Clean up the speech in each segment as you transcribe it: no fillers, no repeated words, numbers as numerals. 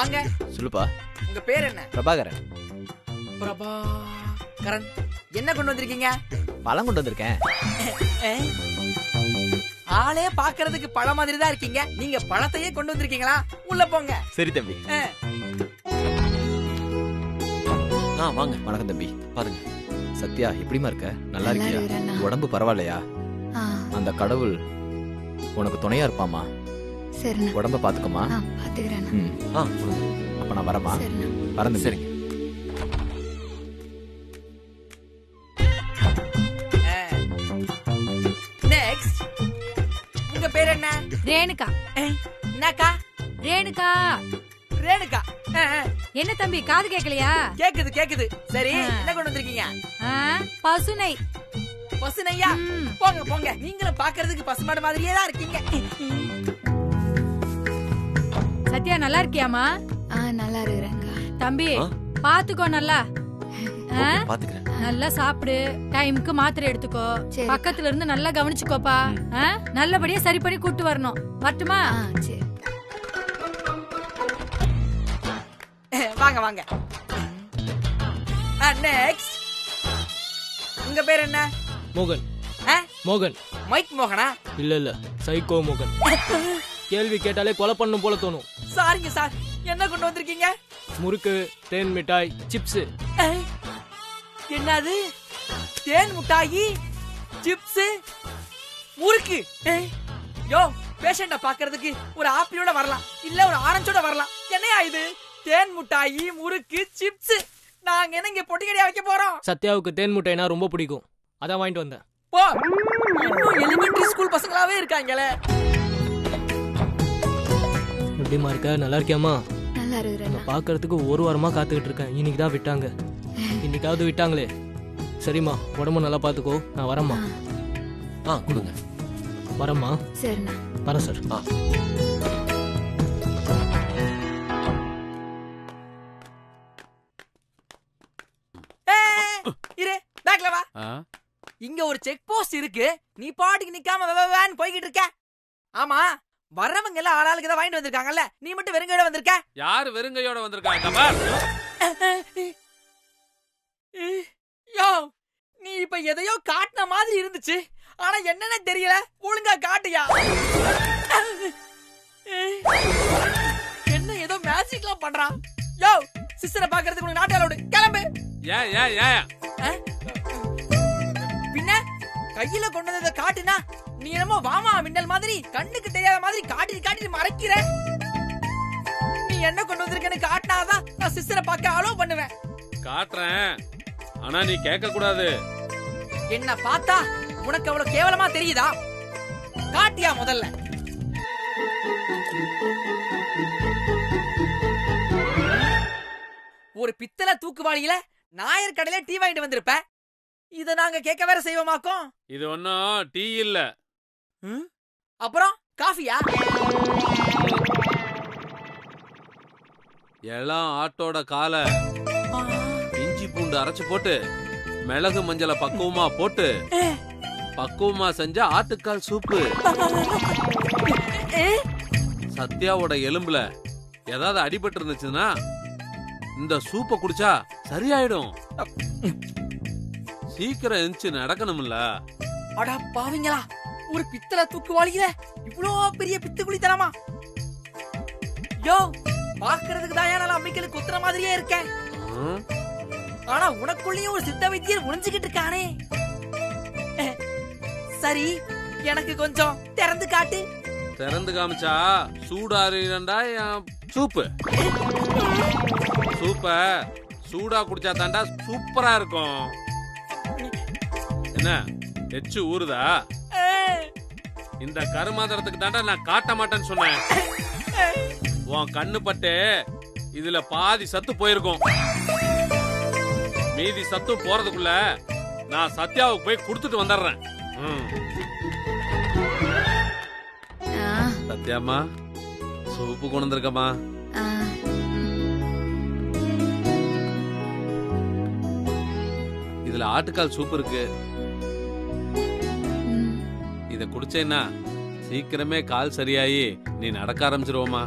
வாங்க. சொல்லுப்பா. உங்க பேர் என்ன? பிரபாகரன். பிரபாகரன். என்ன கொண்டு வந்திருக்கீங்க? பழம் கொண்டு வந்திருக்கேன். ஆளே பாக்குறதுக்கு பழம் மாதிரி தான் இருக்கீங்க. நீங்க பழத்தையே கொண்டு வந்திருக்கீங்களா? உள்ள போங்க. சரி தம்பி. வாங்க. வணக்கம் தம்பி. பாருங்க. சத்யா, எப்படிமா இருக்க? நல்லா இருக்கியா? உடம்பு பரவாயில்லையா? அந்த கடவுள் உனக்கு துணையா இருப்பாமா. சரி, உடம்ப பாத்துக்கமா. பாத்துக்கிறேன். அப்ப நான் வரமா. வரந்து. சரிங்க. நெக்ஸ்ட். உங்க பேர் என்ன? ரேணுகா. என்னக்கா? ரேணுகா. ரேணுகா. என்ன தம்பி, காது கேக்கலையா? கேக்குது கேக்குது. சரி, என்ன கொண்டு வந்திருக்கீங்க? பசுனை. பசுனையா? போங்க போங்க. நீங்களும் பாக்குறதுக்கு பசுமாடு மாதிரியே தான் இருக்கீங்க. சத்யா, நல்லா இருக்கியாமா? நல்லா இருக்கிறேங்க. தம்பி பாத்துக்கோ, நல்லா பாத்துக்கிறேன். நல்லா சாப்பிடு, டைமுக்கு மாத்திரை எடுத்துக்கோ, பக்கத்துல இருந்து நல்லா கவனிச்சுக்கோப்பா. நல்லபடியா சரி பண்ணி கூட்டு வரணும். வரட்டுமா? வாங்க வாங்க. நெக்ஸ்ட். உங்க பேர் என்ன? மோகன். மோகன். மைக் மோகனா? இல்ல சைக்கோ மோகன். கேள்வி கேட்டாலே கொலை பண்ணும் போல தோணும். சாரிங்க சார். என்ன கொண்டு வந்திருக்கீங்க? முறுக்கு, தேன் மிட்டாய், சிப்ஸ். என்னது? தேன் மிட்டாயி, சிப்ஸ், முறுக்கு? யோ, பேஷண்ட பாக்குறதுக்கு ஒரு ஆப்பிளோட வரலாம், இல்ல ஒரு ஆரஞ்சோட வரலாம். என்னையா இது? தேன் மிட்டாயி, முறுக்கு, சிப்ஸ். நாங்க என்ன இங்க பொட்டி கடையா வைக்க போறோம்? சத்யாவுக்கு தேன் மிட்டாய்னா ரொம்ப பிடிக்கும், அதான் வாங்கிட்டு வந்தேன். போ. இன்னும் எலிமெண்டரி ஸ்கூல் பசங்களாவே இருக்காங்களே. எப்படிமா இருக்க? நல்லா இருக்கியாமா? நல்லா இருக்கிறேன். பாக்குறதுக்கு ஒரு வாரமா காத்துக்கிட்டு இருக்கேன். இன்னைக்கு தான் விட்டாங்க. இன்னைக்காவது விட்டாங்களே. சரிம்மா, உடம்பு நல்லா பாத்துக்கோ. நான் வரேம்மா. கொடுங்க. வரேம்மா. சரிண்ணா. வரேன் சார். இரு, பேக்ல வா. இங்க ஒரு செக் போஸ்ட் இருக்கு. நீ பாட்டுக்கு நிக்காம வேன்னு போய்கிட்டு இருக்க. ஆமா, வர்றவங்க எல்லாம் ஆளாளுக்கு தான் வாங்கிட்டு வந்திருக்காங்கல்ல, நீ மட்டும் வெறுங்கையோட வந்திருக்க. யாரு வெறுங்கையோட வந்திருக்காங்க? யோ, நீ இப்ப எதையோ காட்டின மாதிரி இருந்துச்சு, ஆனா என்னன்னு தெரியல. ஒழுங்கா காட்டியா? என்ன ஏதோ மேஜிக்லாம் பண்றான். யோ, சிஸ்டரை பாக்குறதுக்கு உனக்கு நாட்டு அலோடு. கிளம்பு. பின்ன கையில கொண்டு வந்ததை காட்டுனா நீ என்னமோ வாமா மின்னல் மாதிரி கண்ணுக்கு தெரியாத மாதிரி காட்டி மறைக்கிற. நீ என்ன கொண்டு வந்திருக்கன்னு காட்டினாதான் நான் சிஸ்டரை பார்க்க அலோ பண்ணுவேன். காட்டுறேன், ஆனா நீ கேட்க கூடாது. என்ன பார்த்தா உனக்கு அவ்வளவு கேவலமா தெரியுதா? காட்டியா முதல்ல. ஒரு பித்தளை தூக்குவாளியில நாயர் கடையில டீ வாங்கிட்டு வந்திருப்ப. இத நாங்க கேட்க வேற செய்வோமாக்கும். இது ஒன்னும் டீ இல்ல. அப்புறம் காஃபியா? எல்லாம் ஆட்டோட கால இஞ்சி பூண்டு அரைச்சு போட்டு மிளகு மஞ்சளை பக்குவமா போட்டு பக்குவமா செஞ்ச ஆட்டுக்கால் சூப்பு. சத்யாவோட எலும்புல ஏதாவது அடிபட்டு இருந்துச்சுன்னா இந்த சூப்பை குடிச்சா சரியாயிடும். சீக்கிரம் எந்திச்சு நடக்கணும்ல. அடா பாவிங்களா, ஒரு பித்தளை தூக்குவாளியில இவ்வளோ பெரிய பித்துக்குழி தரமா? யோ, பாக்குறதுக்கு தான் நல்லா அம்மிக்கலுக்கு குத்துற மாதிரியே இருக்கேன். ஆனா உனக்குள்ளேயும் ஒரு சித்த வைத்தியர் ஒளிஞ்சுக்கிட்டு இருக்கானே. சரி, எனக்கு கொஞ்சம் திறந்து காட்டு. திறந்து காமிச்சா சூடாறிண்டா சூப்பு. சூப்ப சூடா குடிச்சா தாண்டா சூப்பரா இருக்கும். என்ன எச்சு ஊறுதா? இந்த கருமாந்திரத்துக்கு தாண்டா நான் காட்ட மாட்டேன்னு சொன்னேன். உன் கண்ணு பட்டு இதுல பாதி சத்து போயிருக்கும். மீதி சத்து போறதுக்குள்ள நான் சத்யாவுக்கு போய் குடுத்துட்டு வந்துடுறேன். சத்யாமா, சூப்பு கொண்டு வந்திருக்கமா. இதுல ஆட்டுக்கால் சூப்பு இருக்கு. இத குடிச்சேன்னா சீக்கிரமே கால் சரியாயி நீ நடக்க ஆரம்பிச்சிருவோமா.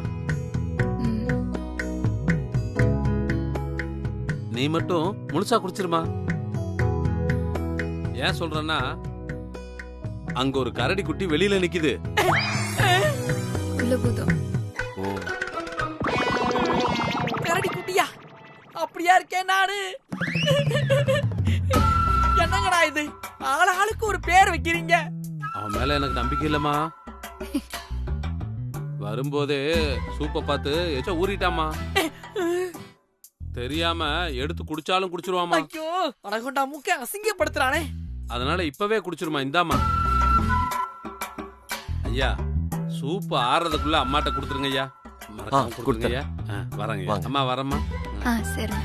நீ மட்டும் முழுசா குடிச்சிருமா. ஏன் சொல்றேன்னா அங்க ஒரு கரடி குட்டி வெளியில நிக்குது. ஓ கரடி குட்டியா? அப்படியா இருக்கேன் நானு? என்னங்கடா இது, ஆளுக்கு ஒரு பேர் வைக்கிறீங்க. அவன் மேல எனக்கு நம்பிக்கை இல்லம்மா. வரும்போதே சூப்பை பார்த்து ஏச்சா ஊறிட்டாமா. தெரியாம எடுத்து குடிச்சாலும் குடிச்சிருவாமா. ஐயோ, அடகொண்டா மூக்க அசிங்கப்படுத்துறானே. அதனால இப்பவே குடிச்சிருமா. இந்தாமா ஐயா, சூப்பு ஆறதுக்குள்ள அம்மாட்ட கொடுத்துருங்க ஐயா. மறக்காம கொடுத்துருங்க ஐயா. வரேங்க ஐயா. அம்மா வரம்மா. சரி.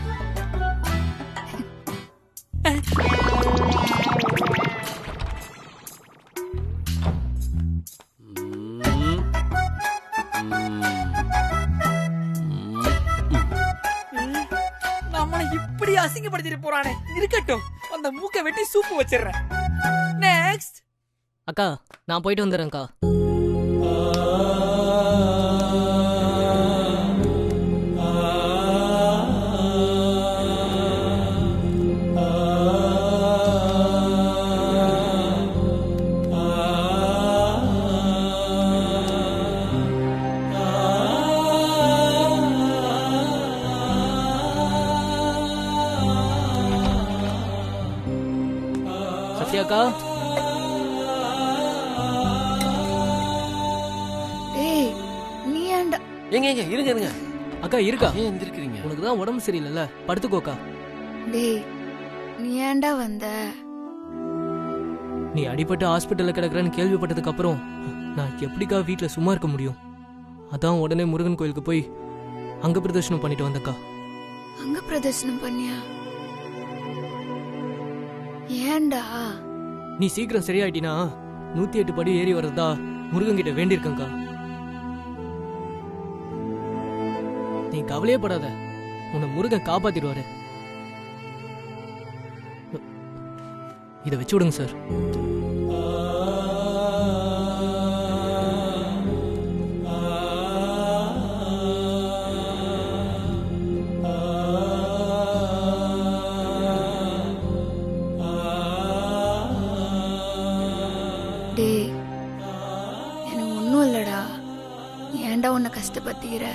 நம்மளை இப்படி அசிங்கப்படுத்திட்டு போறானே. இருக்கட்டும், அந்த மூக்க வெட்டி சூப்பு வச்சிடுறேன். நெக்ஸ்ட். அக்கா நான் போயிட்டு வந்துடுறேன்க்கா. சத்யாக்கா, எங்க எங்க இருங்க இருங்க. அக்கா இருக்கா? ஏன் எந்திருக்கிறீங்க? உனக்கு தான் உடம்பு சரியில்லைல்ல, படுத்துக்கோக்கா. டேய், நீ ஏன்டா வந்த? நீ அடிபட்டு ஹாஸ்பிட்டல்ல கிடக்குறன்னு கேள்விப்பட்டதுக்கு அப்புறம் நான் எப்படிக்கா வீட்டுல சும்மா இருக்க முடியும்? அதான் உடனே முருகன் கோயிலுக்கு போய் அங்க பிரதர்ஷனம் பண்ணிட்டு வந்தக்கா. அங்க பிரதர்ஷனம் பண்ணியா? ஏன்டா? நீ சீக்கிரம் சரியாயிட்டினா 108 படி ஏறி வர்றதா முருகன் கிட்ட வேண்டியிருக்கங்கா. நீ கவலையே படாத, உன்னை முருகன் காப்பாத்திடுவாரு. இதை வச்சு விடுங்க சார். டேய், எனக்கு ஒன்றும் இல்லடா. ஏன்டா உன்னை கஷ்டப்படுத்திக்கிற?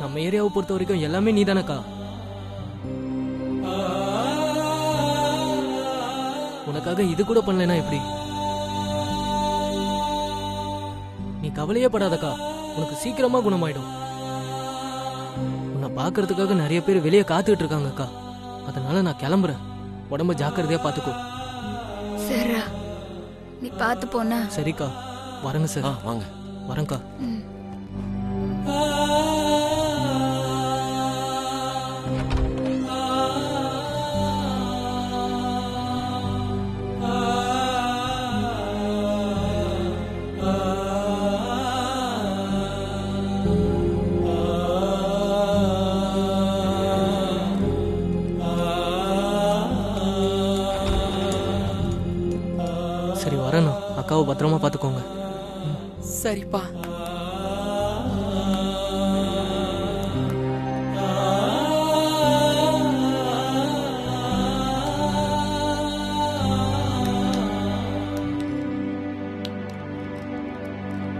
நம்ம ஏரியாவை பொறுத்த வரைக்கும் எல்லாமே நீ தானக்கா. உனக்காக இது கூட பண்ணலனா எப்படி? நீ கவலையே படாதக்கா, உனக்கு சீக்கிரமா குணமாயிடும். உன்னை பாக்குறதுக்காக நிறைய பேர் வெளியே காத்துட்டு இருக்காங்கக்கா. அதனால நான் கிளம்புறேன். உடம்ப ஜாக்கிரதையா பாத்துக்கோ. சரிடா, நீ பார்த்து போனா. சரிக்கா, வரேங்க சார். வாங்க. வரேங்க்கா. சரி வரேண்ணா, அக்காவை பத்திரமா பாத்துக்கோங்க. சரிப்பா.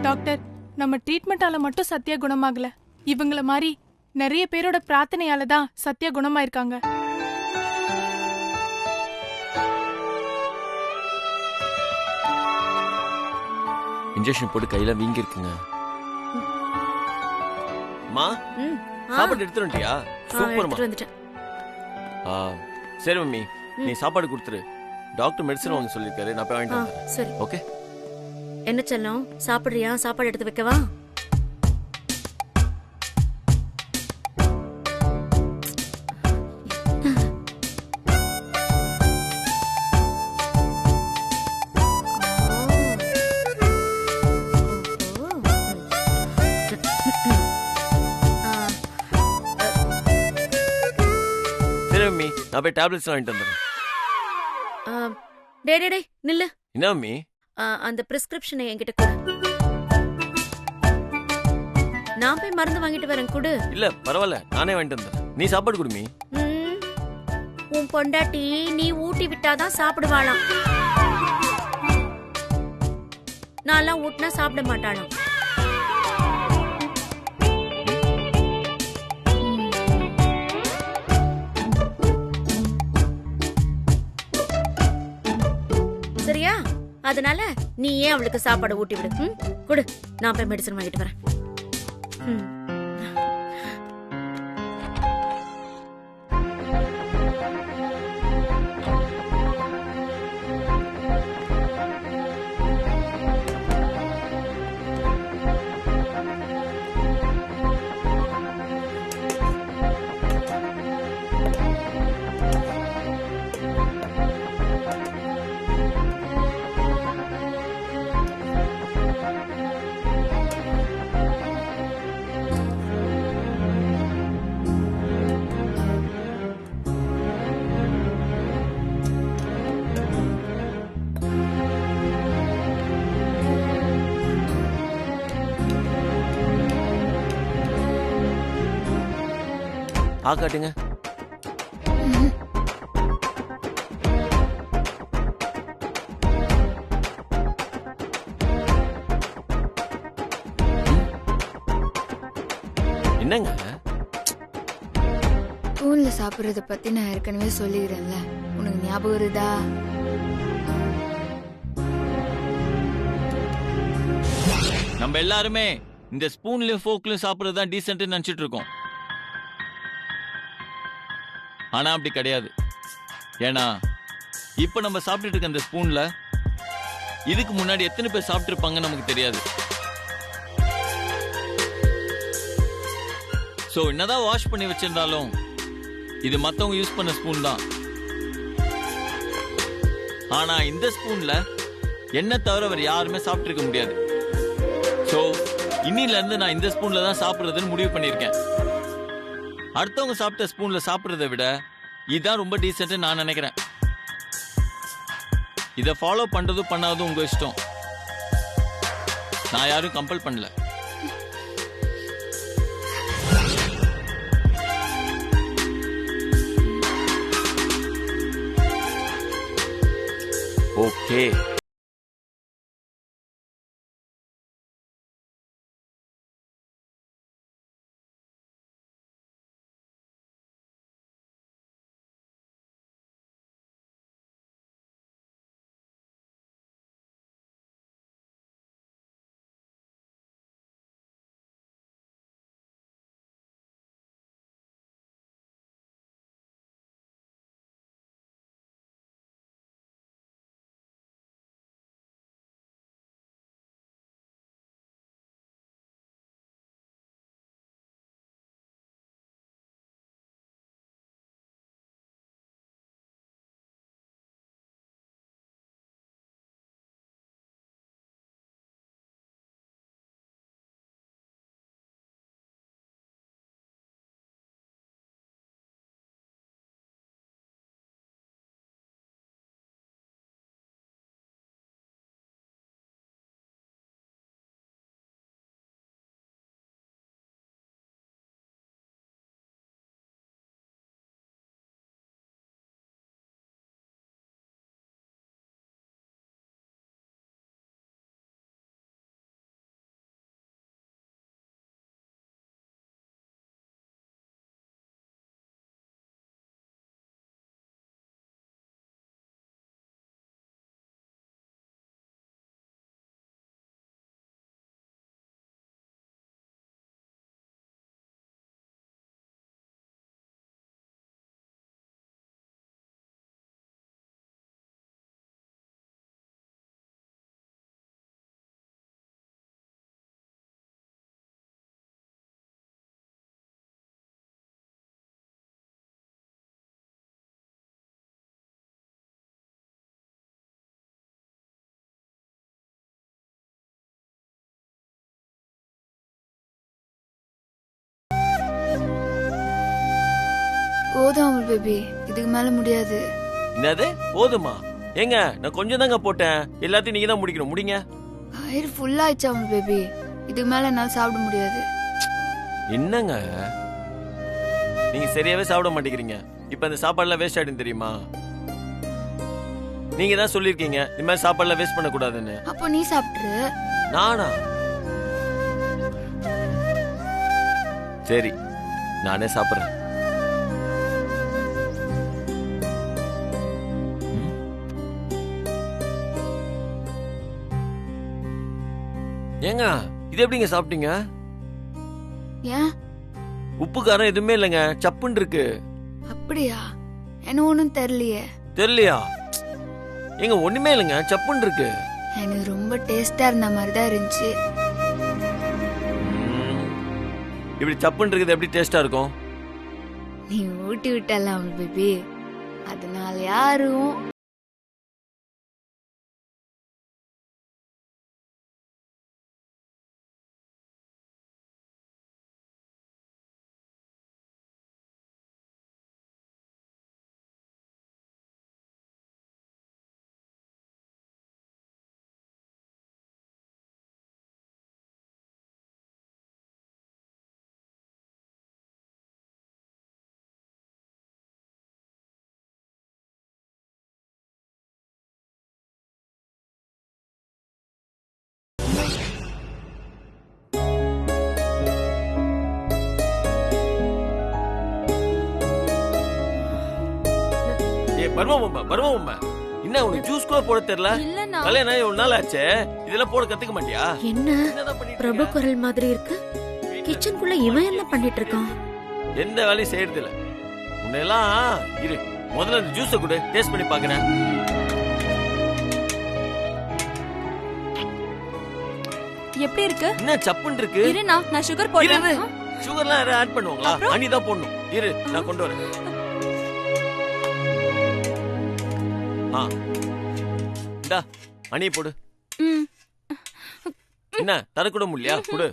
டாக்டர், நம்ம ட்ரீட்மெண்டால மட்டும் சத்யா குணமாகல. இவங்கள மாதிரி நிறைய பேரோட பிரார்த்தனையால தான் சத்யா குணமாயிருக்காங்க. இன்ஜெக்ஷன் போட்டு கையில வீங்கி இருக்குங்க. மா, சாப்பாடு எடுத்துட்டு வந்துட்டியா? சூப்பர்மா. சரி மம்மி, நீ சாப்பாடு கொடுத்துரு. டாக்டர் மெடிசன் வாங்க சொல்லிருக்காரு, நான் போய் வாங்கிட்டு வந்துறேன். சரி. ஓகே. என்ன செல்லம், சாப்பிடுறியா? சாப்பாடு எடுத்து வைக்கவா? சரி மம்மி, நான் போய் டேப்லெட்ஸ் வாங்கிட்டு வந்துறேன். டே நில்லு. என்ன மம்மி? அந்த பிரிஸ்கிரிப்ஷனை என்கிட்ட கொடு. நான் போய் மருந்து வாங்கிட்டு வரேன். கொடு. இல்ல பரவாயில்ல, நானே வாங்கிட்டு வந்துறேன். நீ சாப்பாடு குடுமி. உன் பொண்டாட்டி நீ ஊட்டி விட்டாதான் சாப்பிடுவாளாம். நான்லாம் ஊட்டினா சாப்பிட மாட்டாளாம். சரியா? அதனால நீ ஏன் அவளுக்கு சாப்பாடு ஊட்டி விடு. குடு, நான் போய் மெடிசன் வாங்கிட்டு வரேன். காட்டுங்க. என்னங்க ஸ்பூன்ல சாப்பிடுறத பத்தி நான் ஏற்கனவே சொல்லிக்கிறேன்ல, உனக்கு ஞாபகம் வருதா? நம்ம எல்லாருமே இந்த ஸ்பூன்லயும் ஃபோக்லயும் சாப்பிடுறதுதான் டீசென்ட் நினைச்சிட்டு இருக்கோம். ஆனா அப்படி கிடையாது. ஏன்னா இப்ப நம்ம சாப்பிட்டுட்டு இருக்க அந்த ஸ்பூன்ல இதுக்கு முன்னாடி எத்தனை பேர் சாப்பிட்டு இருப்பாங்கன்னு நமக்கு தெரியாது. சோ என்னதான் வாஷ் பண்ணி வச்சிருந்தாலும் இது மத்தவங்க யூஸ் பண்ண ஸ்பூன் தான். ஆனா இந்த ஸ்பூன்ல என்ன தவிர வேற யாருமே சாப்பிட்டு இருக்க முடியாது. சோ இன்னில இருந்து நான் இந்த ஸ்பூன்ல தான் சாப்பிடுறதுன்னு முடிவு பண்ணிருக்கேன். அடுத்தவங்க சாப்பிட்ட ஸ்பூன்ல சாப்பிடுறதை விட இதுதான் ரொம்ப டீசென்ட் நான் நினைக்கிறேன். இதை ஃபாலோ பண்றதும் பண்ணாததும் உங்க இஷ்டம். நான் யாரும் கம்பல் பண்ணல. ஓகே. போதும் அமுல் பேபி, இதுக்கு மேல முடியாது. என்னது போதுமா? ஏங்க நான் கொஞ்சம் தாங்க போட்டேன். எல்லாத்தையும் நீங்க தான் முடிக்கணும். முடிங்க. வயிறு ஃபுல் ஆயிடுச்சு அமுல் பேபி, இதுக்கு மேல என்னால சாப்பிட முடியாது. என்னங்க நீங்க சரியாவே சாப்பிட மாட்டேங்கிறீங்க. இப்ப அந்த சாப்பாடுலாம் வேஸ்ட் ஆயிடும் தெரியுமா? நீங்க தான் சொல்லிருக்கீங்க இந்த மாதிரி சாப்பாடுலாம் வேஸ்ட் பண்ண கூடாதுன்னு. அப்போ நீ சாப்பிட்டுரு. நானா? சரி, நானே சாப்பிடுறேன். ஏங்க இது எப்படிங்க சாப்பிட்டீங்க? ஏன்? உப்பு காரம் எதுவுமே இல்லைங்க, சப்புன்னு இருக்கு. அப்படியா? எனக்கு ஒன்றும் தெரியலையே. தெரியலையா? ஏங்க ஒண்ணுமே இல்லைங்க, சப்புன்னு இருக்கு. எனக்கு ரொம்ப டேஸ்டா இருந்த மாதிரி தான் இருந்துச்சு. இப்படி சப்புன்னு இருக்குது எப்படி டேஸ்டா இருக்கும்? நீ ஊட்டி விட்டலாம் பேபி, அதனால யாரும் வருவோம். என்ன உனக்கு ஜூஸ் கூட போட தெரியல? கல்யாணம் ஆகி 1 நாள் ஆச்சே, இதெல்லாம் போட கத்துக்க மாட்டியா? என்ன பிரபு குரல் மாதிரி இருக்கு. கிச்சனுக்குள்ள இவன் என்ன பண்ணிட்டு இருக்கான்? எந்த வேலையும் செய்யறது இல்ல. உன்னெல்லாம் இரு, முதல்ல அந்த ஜூஸை கூட டேஸ்ட் பண்ணி பாக்குறேன். எப்படி இருக்கு? என்ன சப்புன்னு இருக்கு? இருண்ணா, நான் சுகர் போடுறேன். சுகர்லாம் யாரும் ஆட் பண்ணுவாங்களா? ஹனி தான் போடணும். இரு, நான் கொண்டு வரேன். இந்தா ஹனி போடு. என்ன தரக்கூட முடியலையா? கொடு.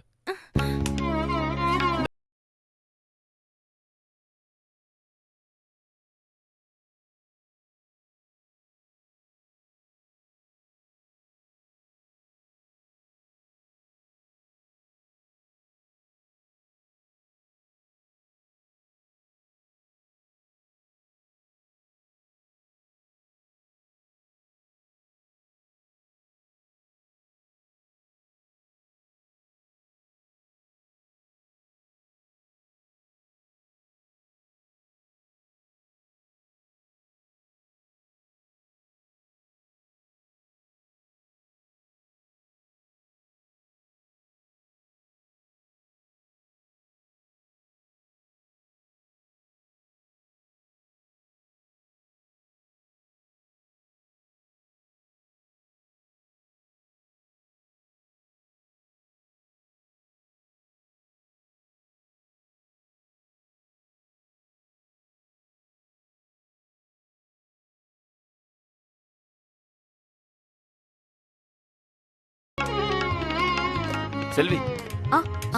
செல்வி,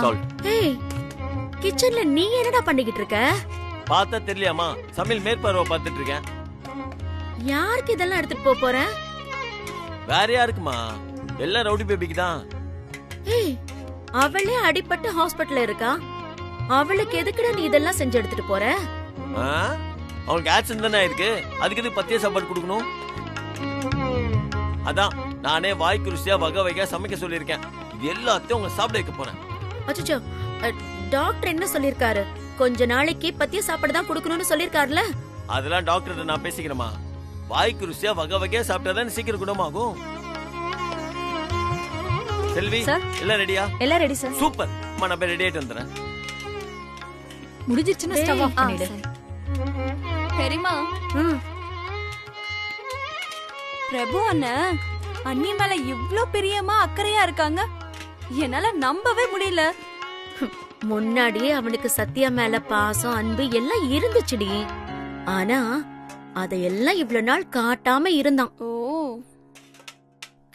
சால்ட். ஏய், கிச்சன்ல நீ என்னடா பண்ணிக்கிட்டு இருக்க? பார்த்தா தெரியலையாமா? சமையல் மேற்பார்வை பார்த்துட்டு இருக்கேன். யாருக்கு இதெல்லாம் எடுத்துட்டு போற? வேற யாருக்குமா? எல்லாம் ரவுடி பேபிக்கு தான். ஏய், அவளே அடிபட்டு ஹாஸ்பிடல்ல இருக்கா. அவளுக்கு எதுக்குடா நீ இதெல்லாம் செஞ்சு எடுத்துட்டு போற? அவளுக்கு ஆக்சிடென்ட் தானே இருக்கு, அதுக்கு எதுக்கு பத்திய சாப்பாடு கொடுக்கணும்? அதான் நானே வாய்க்கு ருசியா வகை வகையா சமைக்க சொல்லியிருக்கேன். இது எல்லாத்தையும் உங்க சாப்பிட வைக்க போறேன். அச்சச்சோ, டாக்டர் என்ன சொல்லிருக்காரு? கொஞ்ச நாளைக்கு பத்திய சாப்பாடு தான் கொடுக்கணும்னு சொல்லிருக்காருல. அதெல்லாம் டாக்டர் நான் பேசிக்கிறேமா. வாய்க்கு ருசியா வகை வகையா சாப்பிட்டாதான் சீக்கிரம் குணமாகும். செல்வி, எல்லாம் ரெடியா? எல்லாம் ரெடி சார். சூப்பர். நான் போய் ரெடி ஆயிட்டு வந்துறேன். முடிஞ்சிருச்சுன்னா ஸ்டவ் ஆஃப் பண்ணிடு. பெரியமா, பிரபு அண்ணன் அண்ணி மேல இவ்ளோ பிரியமா அக்கறையா இருக்காங்க. என்னால நம்பவே முடியல. முன்னாடியே அவனுக்கு சத்யா மேல பாசம் அன்பு எல்லாம் இருந்துச்சுடி. ஆனா அதையெல்லாம் இவ்வளவு நாள் காட்டாம இருந்தான். ஓ,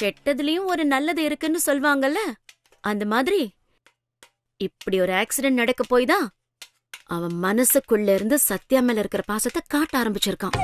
கெட்டதுலயும் ஒரு நல்லது இருக்குன்னு சொல்வாங்கல்ல, அந்த மாதிரி இப்படி ஒரு ஆக்சிடென்ட் நடக்க போய் தான் அவன் மனசுக்குள்ள இருந்து சத்யா மேல இருக்கிற பாசத்தை காட்ட ஆரம்பிச்சிருக்கான்.